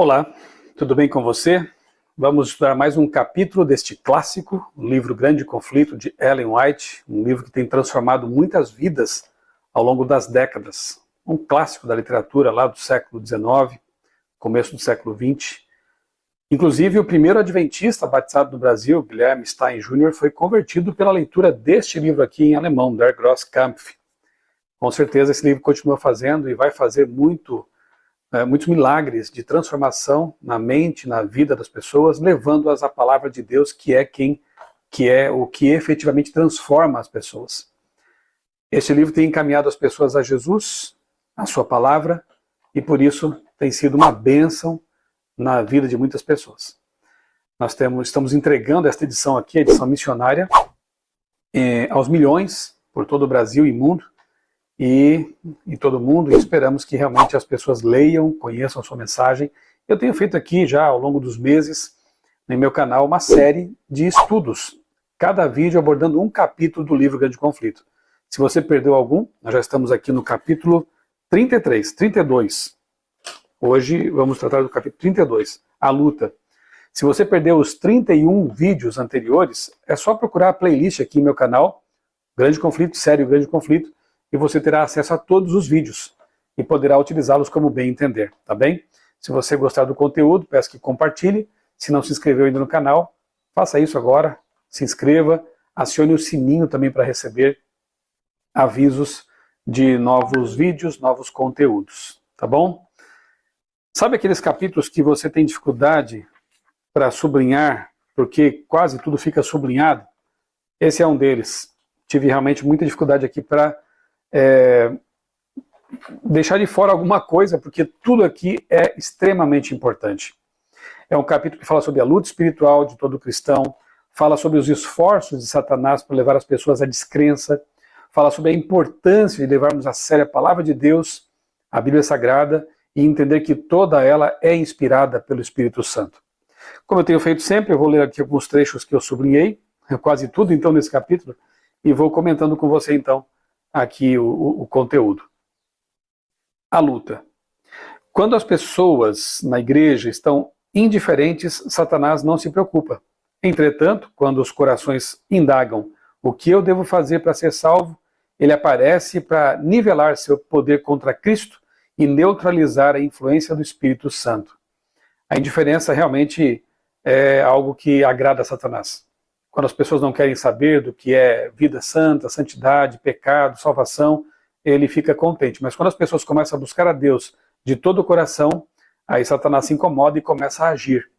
Olá, tudo bem com você? Vamos estudar mais um capítulo deste clássico, o livro Grande Conflito, de Ellen White, um livro que tem transformado muitas vidas ao longo das décadas. Um clássico da literatura lá do século XIX, começo do século XX. Inclusive, o primeiro adventista batizado no Brasil, Guilherme Stein Jr., foi convertido pela leitura deste livro aqui em alemão, Der Grosskampf. Com certeza esse livro continua fazendo e vai fazer muitos milagres de transformação na mente, na vida das pessoas, levando-as à palavra de Deus, que é o que efetivamente transforma as pessoas. Este livro tem encaminhado as pessoas a Jesus, a sua palavra, e por isso tem sido uma bênção na vida de muitas pessoas. Nós estamos entregando esta edição aqui, a edição missionária, aos milhões por todo o Brasil e mundo, e todo mundo, e esperamos que realmente as pessoas leiam, conheçam a sua mensagem. Eu tenho feito aqui já ao longo dos meses, no meu canal, uma série de estudos, cada vídeo abordando um capítulo do livro Grande Conflito. Se você perdeu algum, nós já estamos aqui no capítulo 32. Hoje vamos tratar do capítulo 32, a luta. Se você perdeu os 31 vídeos anteriores, é só procurar a playlist aqui no meu canal, Grande Conflito, série Grande Conflito, e você terá acesso a todos os vídeos e poderá utilizá-los como bem entender, tá bem? Se você gostar do conteúdo, peço que compartilhe. Se não se inscreveu ainda no canal, faça isso agora, se inscreva, acione o sininho também para receber avisos de novos vídeos, novos conteúdos, tá bom? Sabe aqueles capítulos que você tem dificuldade para sublinhar, porque quase tudo fica sublinhado? Esse é um deles. Tive realmente muita dificuldade aqui para deixar de fora alguma coisa, porque tudo aqui é extremamente importante. É um capítulo que fala sobre a luta espiritual de todo cristão, fala sobre os esforços de Satanás para levar as pessoas à descrença, fala sobre a importância de levarmos a sério a palavra de Deus, a Bíblia Sagrada, e entender que toda ela é inspirada pelo Espírito Santo. Como eu tenho feito sempre, eu vou ler aqui alguns trechos que eu sublinhei, quase tudo então nesse capítulo, e vou comentando com você então aqui o conteúdo. A luta. Quando as pessoas na igreja estão indiferentes, Satanás não se preocupa. Entretanto, quando os corações indagam o que eu devo fazer para ser salvo, ele aparece para nivelar seu poder contra Cristo e neutralizar a influência do Espírito Santo. A indiferença realmente é algo que agrada a Satanás. Quando as pessoas não querem saber do que é vida santa, santidade, pecado, salvação, ele fica contente. Mas quando as pessoas começam a buscar a Deus de todo o coração, aí Satanás se incomoda e começa a agir.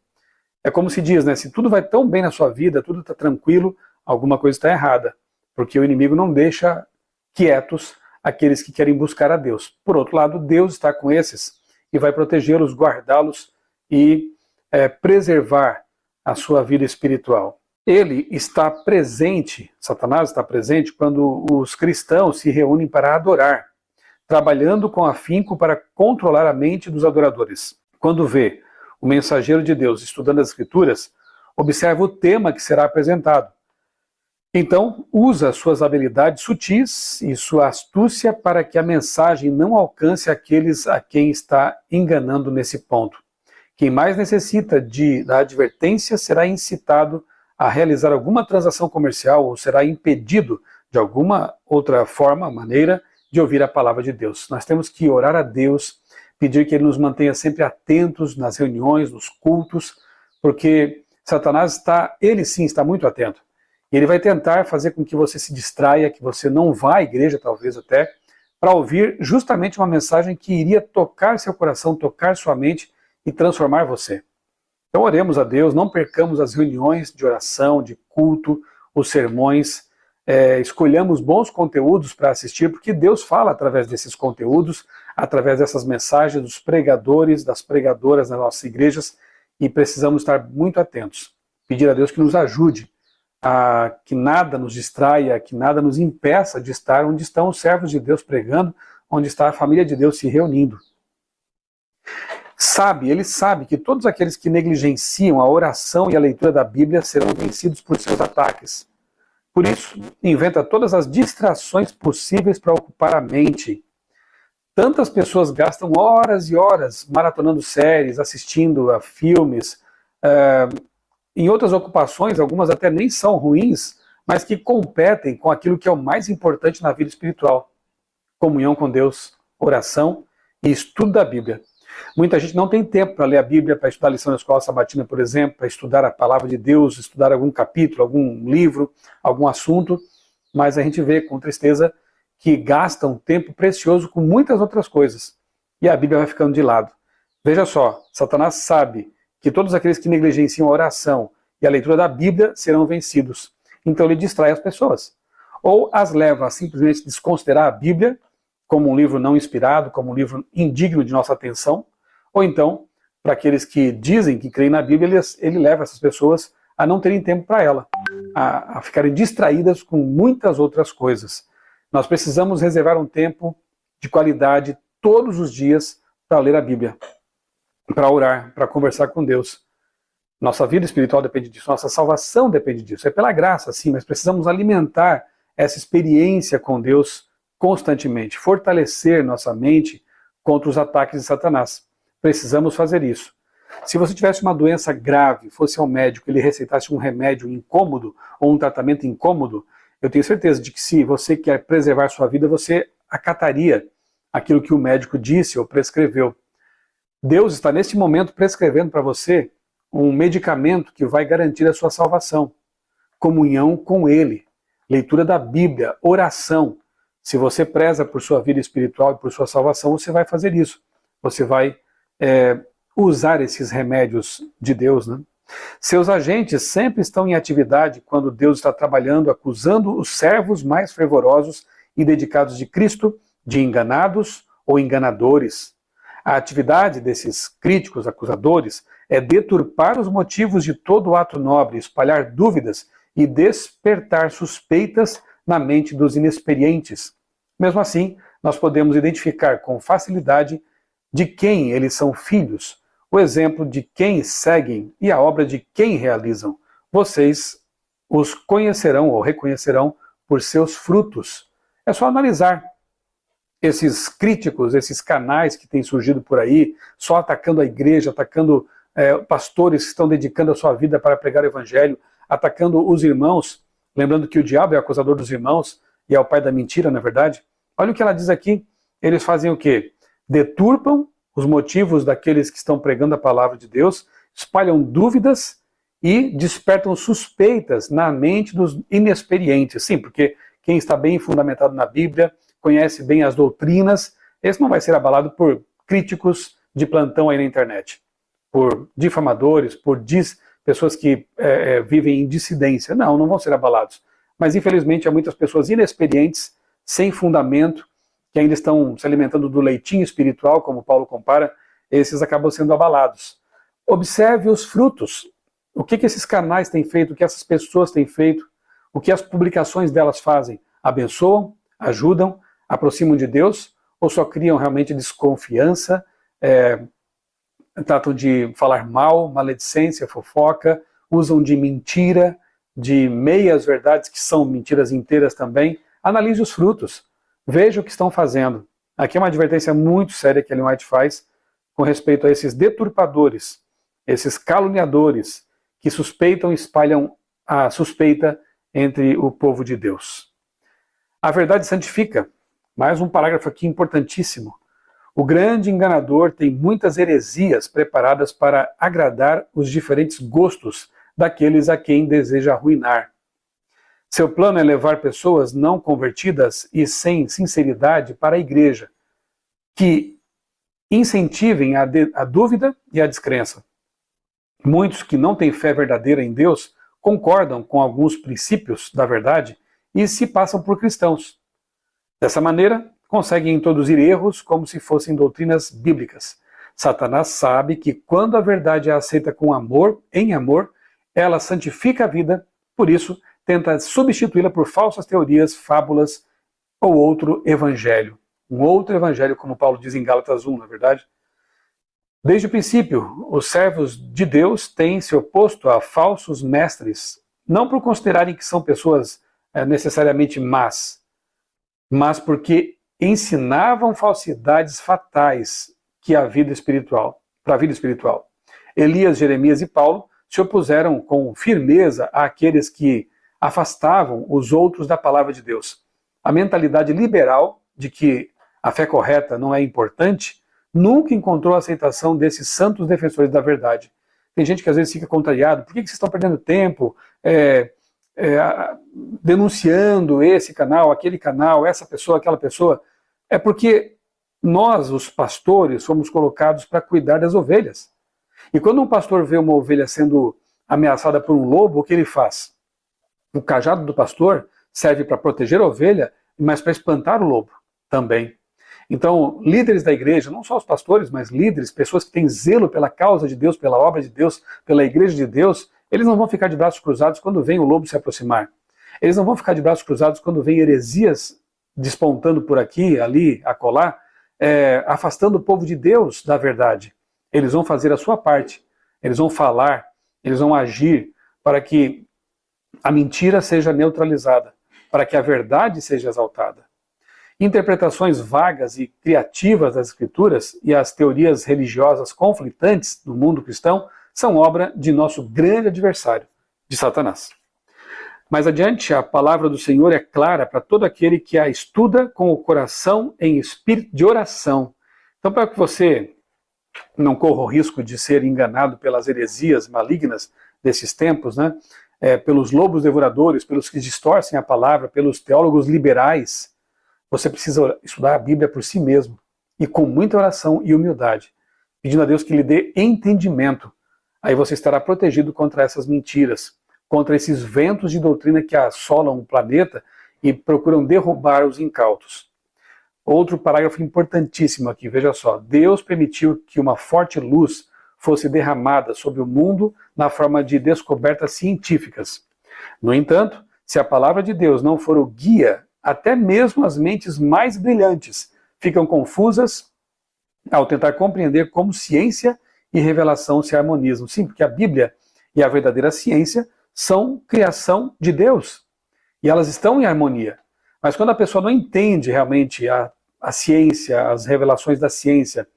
É como se diz, né? Se tudo vai tão bem na sua vida, tudo está tranquilo, alguma coisa está errada. Porque o inimigo não deixa quietos aqueles que querem buscar a Deus. Por outro lado, Deus está com esses e vai protegê-los, guardá-los e preservar a sua vida espiritual. Ele está presente, Satanás está presente, quando os cristãos se reúnem para adorar, trabalhando com afinco para controlar a mente dos adoradores. Quando vê o mensageiro de Deus estudando as Escrituras, observa o tema que será apresentado. Então, usa suas habilidades sutis e sua astúcia para que a mensagem não alcance aqueles a quem está enganando nesse ponto. Quem mais necessita da advertência será incitado a realizar alguma transação comercial ou será impedido de alguma outra forma, maneira, de ouvir a palavra de Deus. Nós temos que orar a Deus, pedir que Ele nos mantenha sempre atentos nas reuniões, nos cultos, porque Satanás ele sim está muito atento. E ele vai tentar fazer com que você se distraia, que você não vá à igreja, talvez até, para ouvir justamente uma mensagem que iria tocar seu coração, tocar sua mente e transformar você. Então oremos a Deus, não percamos as reuniões de oração, de culto, os sermões, escolhamos bons conteúdos para assistir, porque Deus fala através desses conteúdos, através dessas mensagens dos pregadores, das pregadoras nas nossas igrejas, e precisamos estar muito atentos. Pedir a Deus que nos ajude, a que nada nos distraia, que nada nos impeça de estar onde estão os servos de Deus pregando, onde está a família de Deus se reunindo. Ele sabe que todos aqueles que negligenciam a oração e a leitura da Bíblia serão vencidos por seus ataques. Por isso, inventa todas as distrações possíveis para ocupar a mente. Tantas pessoas gastam horas e horas maratonando séries, assistindo a filmes, em outras ocupações, algumas até nem são ruins, mas que competem com aquilo que é o mais importante na vida espiritual: comunhão com Deus, oração e estudo da Bíblia. Muita gente não tem tempo para ler a Bíblia, para estudar a lição da escola sabatina, por exemplo, para estudar a palavra de Deus, estudar algum capítulo, algum livro, algum assunto, mas a gente vê com tristeza que gastam tempo precioso com muitas outras coisas. E a Bíblia vai ficando de lado. Veja só, Satanás sabe que todos aqueles que negligenciam a oração e a leitura da Bíblia serão vencidos. Então ele distrai as pessoas. Ou as leva a simplesmente desconsiderar a Bíblia como um livro não inspirado, como um livro indigno de nossa atenção, ou então, para aqueles que dizem que creem na Bíblia, ele leva essas pessoas a não terem tempo para ela, a ficarem distraídas com muitas outras coisas. Nós precisamos reservar um tempo de qualidade todos os dias para ler a Bíblia, para orar, para conversar com Deus. Nossa vida espiritual depende disso, nossa salvação depende disso. É pela graça, sim, mas precisamos alimentar essa experiência com Deus constantemente, fortalecer nossa mente contra os ataques de Satanás. Precisamos fazer isso. Se você tivesse uma doença grave, fosse ao médico, ele receitasse um remédio incômodo ou um tratamento incômodo, eu tenho certeza de que se você quer preservar sua vida, você acataria aquilo que o médico disse ou prescreveu. Deus está neste momento prescrevendo para você um medicamento que vai garantir a sua salvação. Comunhão com Ele, leitura da Bíblia, oração. Se você preza por sua vida espiritual e por sua salvação, você vai fazer isso. Você vai usar esses remédios de Deus, né? Seus agentes sempre estão em atividade quando Deus está trabalhando, acusando os servos mais fervorosos e dedicados de Cristo de enganados ou enganadores. A atividade desses críticos, acusadores, é deturpar os motivos de todo ato nobre, espalhar dúvidas e despertar suspeitas na mente dos inexperientes. Mesmo assim, nós podemos identificar com facilidade de quem eles são filhos, o exemplo de quem seguem e a obra de quem realizam. Vocês os conhecerão ou reconhecerão por seus frutos. É só analisar esses críticos, esses canais que têm surgido por aí, só atacando a igreja, atacando pastores que estão dedicando a sua vida para pregar o evangelho, atacando os irmãos, lembrando que o diabo é o acusador dos irmãos e é o pai da mentira, na verdade. Olha o que ela diz aqui, eles fazem o quê? Deturpam os motivos daqueles que estão pregando a palavra de Deus, espalham dúvidas e despertam suspeitas na mente dos inexperientes. Sim, porque quem está bem fundamentado na Bíblia, conhece bem as doutrinas, esse não vai ser abalado por críticos de plantão aí na internet, por difamadores, por pessoas que vivem em dissidência. Não vão ser abalados. Mas infelizmente há muitas pessoas inexperientes, sem fundamento, que ainda estão se alimentando do leitinho espiritual, como Paulo compara, esses acabam sendo abalados. Observe os frutos. O que esses canais têm feito, o que essas pessoas têm feito, o que as publicações delas fazem? Abençoam, ajudam, aproximam de Deus, ou só criam realmente desconfiança, tratam de falar mal, maledicência, fofoca, usam de mentira, de meias verdades que são mentiras inteiras também? Analise os frutos. Veja o que estão fazendo. Aqui é uma advertência muito séria que Ellen White faz com respeito a esses deturpadores, esses caluniadores que suspeitam e espalham a suspeita entre o povo de Deus. A verdade santifica. Mais um parágrafo aqui importantíssimo. O grande enganador tem muitas heresias preparadas para agradar os diferentes gostos daqueles a quem deseja arruinar. Seu plano é levar pessoas não convertidas e sem sinceridade para a igreja, que incentivem a dúvida e a descrença. Muitos que não têm fé verdadeira em Deus concordam com alguns princípios da verdade e se passam por cristãos. Dessa maneira, conseguem introduzir erros como se fossem doutrinas bíblicas. Satanás sabe que quando a verdade é aceita com amor, em amor, ela santifica a vida, por isso, tenta substituí-la por falsas teorias, fábulas ou outro evangelho. Um outro evangelho, como Paulo diz em Gálatas 1, na verdade. Desde o princípio, os servos de Deus têm se oposto a falsos mestres, não por considerarem que são pessoas necessariamente más, mas porque ensinavam falsidades fatais que a vida espiritual, para a vida espiritual. Elias, Jeremias e Paulo se opuseram com firmeza àqueles que afastavam os outros da palavra de Deus. A mentalidade liberal de que a fé correta não é importante nunca encontrou a aceitação desses santos defensores da verdade. Tem gente que às vezes fica contrariado. Por que vocês estão perdendo tempo denunciando esse canal, aquele canal, essa pessoa, aquela pessoa? É porque nós, os pastores, fomos colocados para cuidar das ovelhas. E quando um pastor vê uma ovelha sendo ameaçada por um lobo, o que ele faz? O cajado do pastor serve para proteger a ovelha, mas para espantar o lobo também. Então, líderes da igreja, não só os pastores, mas líderes, pessoas que têm zelo pela causa de Deus, pela obra de Deus, pela igreja de Deus, eles não vão ficar de braços cruzados quando vem o lobo se aproximar. Eles não vão ficar de braços cruzados quando vem heresias despontando por aqui, ali, acolá, afastando o povo de Deus da verdade. Eles vão fazer a sua parte, eles vão falar, eles vão agir para que a mentira seja neutralizada, para que a verdade seja exaltada. Interpretações vagas e criativas das Escrituras e as teorias religiosas conflitantes do mundo cristão são obra de nosso grande adversário, de Satanás. Mais adiante, a palavra do Senhor é clara para todo aquele que a estuda com o coração em espírito de oração. Então, para que você não corra o risco de ser enganado pelas heresias malignas desses tempos, né? Pelos lobos devoradores, pelos que distorcem a palavra, pelos teólogos liberais, você precisa estudar a Bíblia por si mesmo, e com muita oração e humildade, pedindo a Deus que lhe dê entendimento. Aí você estará protegido contra essas mentiras, contra esses ventos de doutrina que assolam o planeta e procuram derrubar os incautos. Outro parágrafo importantíssimo aqui, veja só. Deus permitiu que uma forte luz fosse derramada sobre o mundo na forma de descobertas científicas. No entanto, se a palavra de Deus não for o guia, até mesmo as mentes mais brilhantes ficam confusas ao tentar compreender como ciência e revelação se harmonizam. Sim, porque a Bíblia e a verdadeira ciência são criação de Deus, e elas estão em harmonia. Mas quando a pessoa não entende realmente a ciência, as revelações da ciência,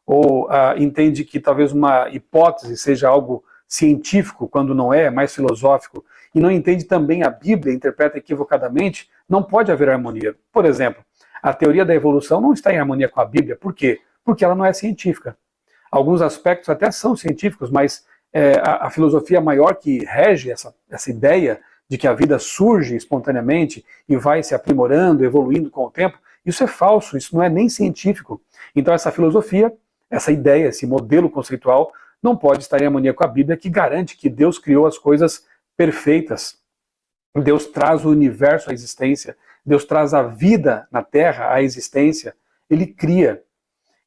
ou entende que talvez uma hipótese seja algo científico, quando não é, mais filosófico, e não entende também a Bíblia, interpreta equivocadamente, não pode haver harmonia. Por exemplo, a teoria da evolução não está em harmonia com a Bíblia. Por quê? Porque ela não é científica. Alguns aspectos até são científicos, mas a filosofia maior que rege essa ideia de que a vida surge espontaneamente e vai se aprimorando, evoluindo com o tempo, isso é falso, isso não é nem científico. Então essa filosofia, essa ideia, esse modelo conceitual, não pode estar em harmonia com a Bíblia, que garante que Deus criou as coisas perfeitas. Deus traz o universo à existência, Deus traz a vida na Terra à existência, Ele cria.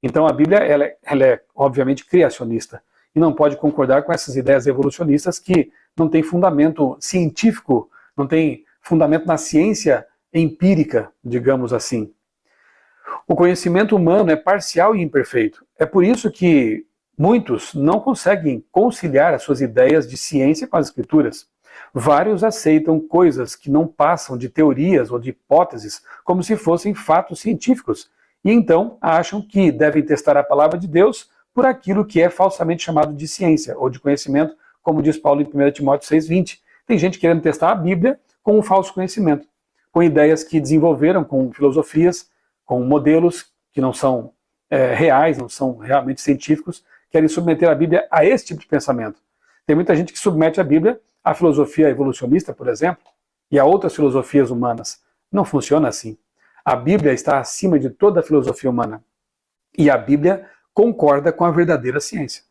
Então a Bíblia ela é obviamente criacionista e não pode concordar com essas ideias evolucionistas que não têm fundamento científico, não têm fundamento na ciência empírica, digamos assim. O conhecimento humano é parcial e imperfeito. É por isso que muitos não conseguem conciliar as suas ideias de ciência com as Escrituras. Vários aceitam coisas que não passam de teorias ou de hipóteses como se fossem fatos científicos, e então acham que devem testar a palavra de Deus por aquilo que é falsamente chamado de ciência ou de conhecimento, como diz Paulo em 1 Timóteo 6,20. Tem gente querendo testar a Bíblia com um falso conhecimento, com ideias que desenvolveram, com filosofias, com modelos que não são reais, não são realmente científicos, querem submeter a Bíblia a esse tipo de pensamento. Tem muita gente que submete a Bíblia à filosofia evolucionista, por exemplo, e a outras filosofias humanas. Não funciona assim. A Bíblia está acima de toda a filosofia humana. E a Bíblia concorda com a verdadeira ciência.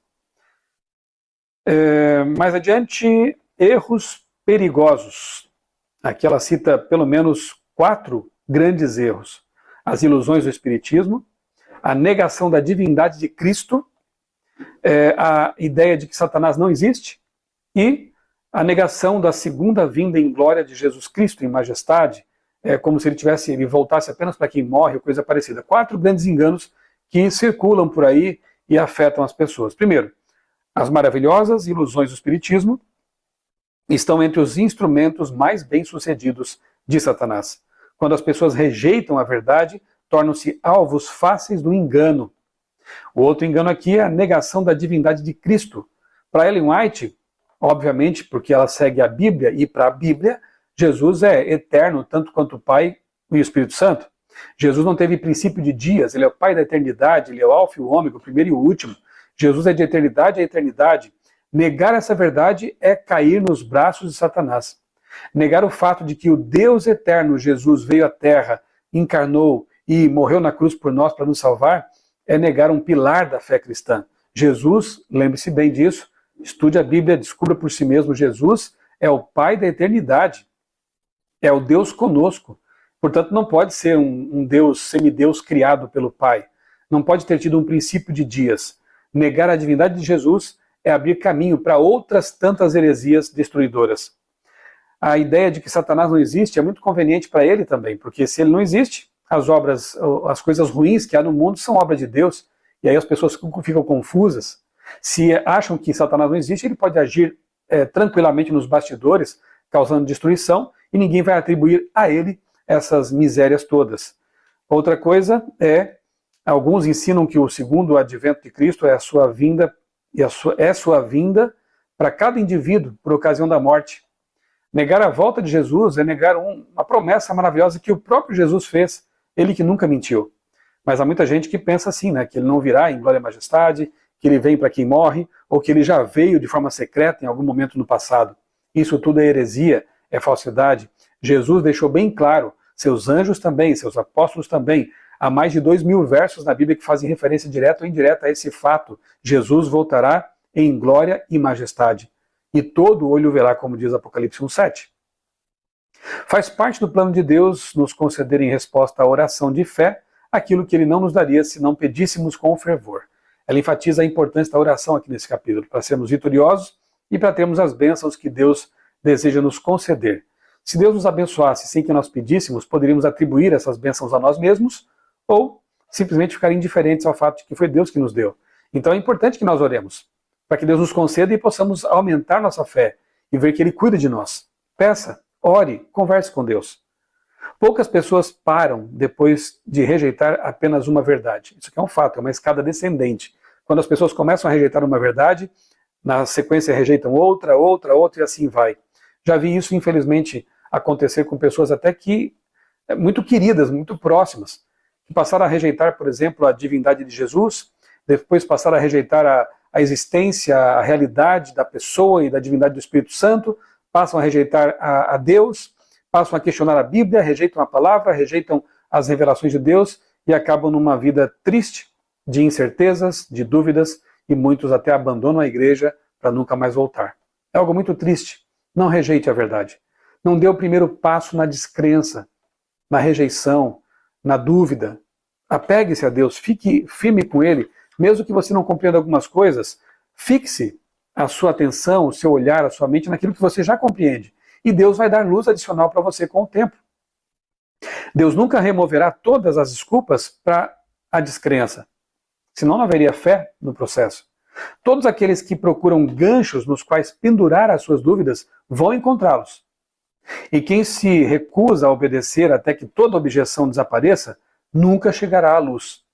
Mais adiante, erros perigosos. Aqui ela cita pelo menos 4 grandes erros. As ilusões do Espiritismo, a negação da divindade de Cristo, a ideia de que Satanás não existe e a negação da segunda vinda em glória de Jesus Cristo em majestade, como se ele voltasse apenas para quem morre ou coisa parecida. 4 grandes enganos que circulam por aí e afetam as pessoas. Primeiro, as maravilhosas ilusões do Espiritismo estão entre os instrumentos mais bem-sucedidos de Satanás. Quando as pessoas rejeitam a verdade tornam-se alvos fáceis do engano. O outro engano aqui é a negação da divindade de Cristo. Para Ellen White, obviamente, porque ela segue a Bíblia, e para a Bíblia, Jesus é eterno, tanto quanto o Pai e o Espírito Santo. Jesus não teve princípio de dias, ele é o Pai da eternidade, ele é o Alfa e o Ômega, o primeiro e o último. Jesus é de eternidade a eternidade. Negar essa verdade é cair nos braços de Satanás. Negar o fato de que o Deus eterno, Jesus, veio à Terra, encarnou e morreu na cruz por nós para nos salvar, é negar um pilar da fé cristã. Jesus, lembre-se bem disso, estude a Bíblia, descubra por si mesmo, Jesus é o Pai da eternidade, é o Deus conosco. Portanto, não pode ser um Deus, semideus criado pelo Pai. Não pode ter tido um princípio de dias. Negar a divindade de Jesus é abrir caminho para outras tantas heresias destruidoras. A ideia de que Satanás não existe é muito conveniente para ele também, porque se ele não existe, as coisas ruins que há no mundo são obra de Deus, e aí as pessoas ficam confusas. Se acham que Satanás não existe, ele pode agir tranquilamente nos bastidores, causando destruição, e ninguém vai atribuir a ele essas misérias todas. Outra coisa é, alguns ensinam que o segundo advento de Cristo é a sua vinda, sua vinda para cada indivíduo por ocasião da morte. Negar a volta de Jesus é negar uma promessa maravilhosa que o próprio Jesus fez, ele que nunca mentiu. Mas há muita gente que pensa assim, né, que ele não virá em glória e majestade, que ele vem para quem morre, ou que ele já veio de forma secreta em algum momento no passado. Isso tudo é heresia, é falsidade. Jesus deixou bem claro, seus anjos também, seus apóstolos também. Há mais de 2.000 versos na Bíblia que fazem referência direta ou indireta a esse fato. Jesus voltará em glória e majestade. E todo olho verá, como diz Apocalipse 1:7. Faz parte do plano de Deus nos conceder em resposta à oração de fé aquilo que ele não nos daria se não pedíssemos com fervor. Ela enfatiza a importância da oração aqui nesse capítulo, para sermos vitoriosos e para termos as bênçãos que Deus deseja nos conceder. Se Deus nos abençoasse sem que nós pedíssemos, poderíamos atribuir essas bênçãos a nós mesmos ou simplesmente ficar indiferentes ao fato de que foi Deus que nos deu. Então é importante que nós oremos, para que Deus nos conceda e possamos aumentar nossa fé e ver que Ele cuida de nós. Peça, ore, converse com Deus. Poucas pessoas param depois de rejeitar apenas uma verdade. Isso aqui é um fato, é uma escada descendente. Quando as pessoas começam a rejeitar uma verdade, na sequência rejeitam outra e assim vai. Já vi isso, infelizmente, acontecer com pessoas até que muito queridas, muito próximas, que passaram a rejeitar, por exemplo, a divindade de Jesus, depois passaram a rejeitar a existência, a realidade da pessoa e da divindade do Espírito Santo, passam a rejeitar a Deus, passam a questionar a Bíblia, rejeitam a palavra, rejeitam as revelações de Deus e acabam numa vida triste, de incertezas, de dúvidas, e muitos até abandonam a igreja para nunca mais voltar. É algo muito triste. Não rejeite a verdade. Não dê o primeiro passo na descrença, na rejeição, na dúvida. Apegue-se a Deus, fique firme com Ele, mesmo que você não compreenda algumas coisas, fixe a sua atenção, o seu olhar, a sua mente naquilo que você já compreende. E Deus vai dar luz adicional para você com o tempo. Deus nunca removerá todas as desculpas para a descrença, senão não haveria fé no processo. Todos aqueles que procuram ganchos nos quais pendurar as suas dúvidas vão encontrá-los. E quem se recusa a obedecer até que toda objeção desapareça, nunca chegará à luz.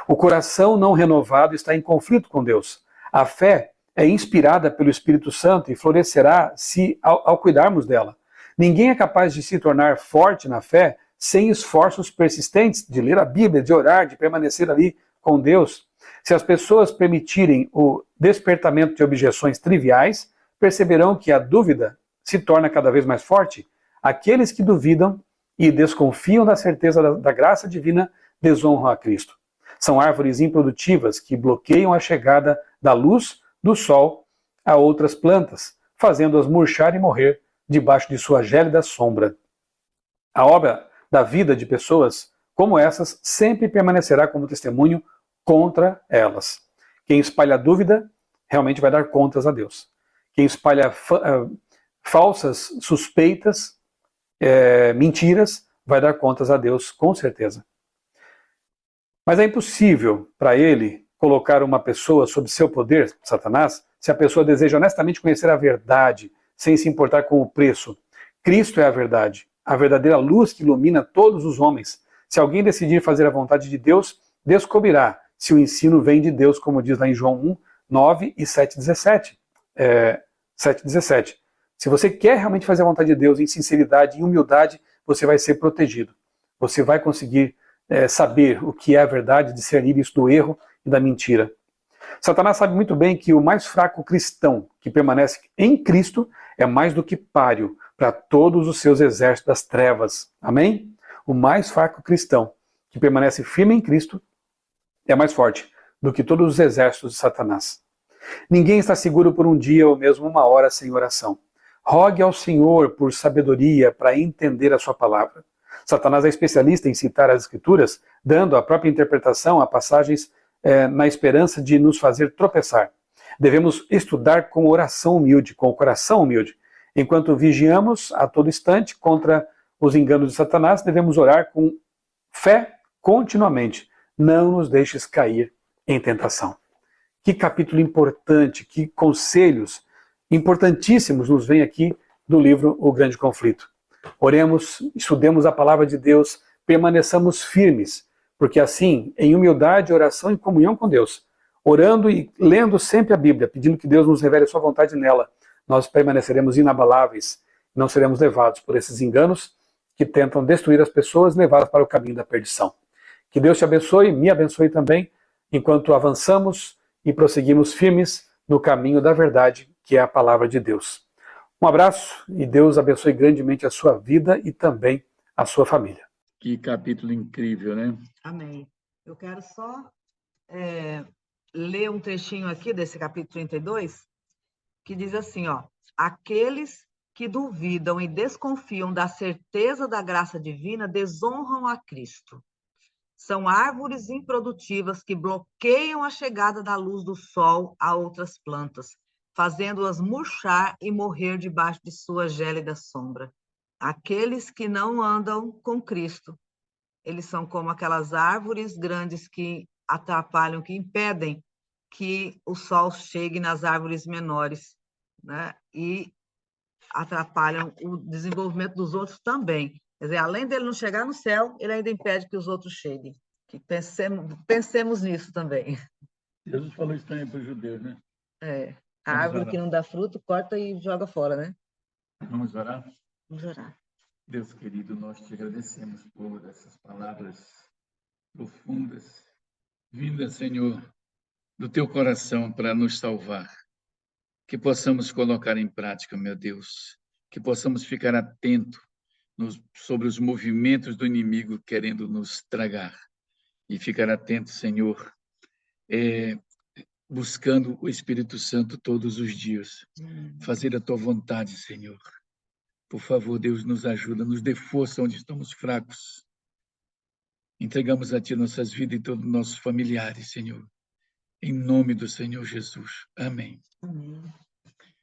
O coração não renovado está em conflito com Deus. A fé é inspirada pelo Espírito Santo e florescerá ao cuidarmos dela. Ninguém é capaz de se tornar forte na fé sem esforços persistentes de ler a Bíblia, de orar, de permanecer ali com Deus. Se as pessoas permitirem o despertamento de objeções triviais, perceberão que a dúvida se torna cada vez mais forte. Aqueles que duvidam e desconfiam da certeza da graça divina desonram a Cristo. São árvores improdutivas que bloqueiam a chegada da luz do sol a outras plantas, fazendo-as murchar e morrer debaixo de sua gélida sombra. A obra da vida de pessoas como essas sempre permanecerá como testemunho contra elas. Quem espalha dúvida realmente vai dar contas a Deus. Quem espalha falsas suspeitas, mentiras, vai dar contas a Deus, com certeza. Mas é impossível para ele colocar uma pessoa sob seu poder, Satanás, se a pessoa deseja honestamente conhecer a verdade, sem se importar com o preço. Cristo é a verdade, a verdadeira luz que ilumina todos os homens. Se alguém decidir fazer a vontade de Deus, descobrirá se o ensino vem de Deus, como diz lá em João 1, 9 e 7,17. 7,17. Se você quer realmente fazer a vontade de Deus em sinceridade e humildade, você vai ser protegido. Você vai conseguir saber o que é a verdade, discernir isso do erro e da mentira. Satanás sabe muito bem que o mais fraco cristão que permanece em Cristo é mais do que páreo para todos os seus exércitos das trevas. Amém? O mais fraco cristão que permanece firme em Cristo é mais forte do que todos os exércitos de Satanás. Ninguém está seguro por um dia ou mesmo uma hora sem oração. Rogue ao Senhor por sabedoria para entender a sua palavra. Satanás é especialista em citar as Escrituras, dando a própria interpretação a passagens na esperança de nos fazer tropeçar. Devemos estudar com oração humilde, com o coração humilde. Enquanto vigiamos a todo instante contra os enganos de Satanás, devemos orar com fé continuamente. Não nos deixes cair em tentação. Que capítulo importante, que conselhos importantíssimos nos vem aqui do livro O Grande Conflito. Oremos, estudemos a palavra de Deus, permaneçamos firmes, porque assim, em humildade, oração e comunhão com Deus, orando e lendo sempre a Bíblia, pedindo que Deus nos revele a sua vontade nela, nós permaneceremos inabaláveis, não seremos levados por esses enganos que tentam destruir as pessoas, levá-las para o caminho da perdição. Que Deus te abençoe, me abençoe também, enquanto avançamos e prosseguimos firmes no caminho da verdade, que é a palavra de Deus. Um abraço e Deus abençoe grandemente a sua vida e também a sua família. Que capítulo incrível, né? Amém. Eu quero só ler um trechinho aqui desse capítulo 32, que diz assim, ó: aqueles que duvidam e desconfiam da certeza da graça divina desonram a Cristo. São árvores improdutivas que bloqueiam a chegada da luz do sol a outras plantas, fazendo-as murchar e morrer debaixo de sua gélida sombra. Aqueles que não andam com Cristo, eles são como aquelas árvores grandes que atrapalham, que impedem que o sol chegue nas árvores menores, né? E atrapalham o desenvolvimento dos outros também. Quer dizer, além dele não chegar no céu, ele ainda impede que os outros cheguem. Que pensemos nisso também. Jesus falou isso também para os judeus, né? A árvore que não dá fruto, corta e joga fora, né? Vamos orar? Vamos orar. Deus querido, nós te agradecemos por essas palavras profundas, vindas, Senhor, do teu coração para nos salvar. Que possamos colocar em prática, meu Deus, que possamos ficar atentos sobre os movimentos do inimigo querendo nos tragar. E ficar atento, Senhor, buscando o Espírito Santo todos os dias. Fazer a tua vontade, Senhor. Por favor, Deus, nos ajuda, nos dê força onde estamos fracos. Entregamos a Ti nossas vidas e todos os nossos familiares, Senhor. Em nome do Senhor Jesus. Amém. Amém.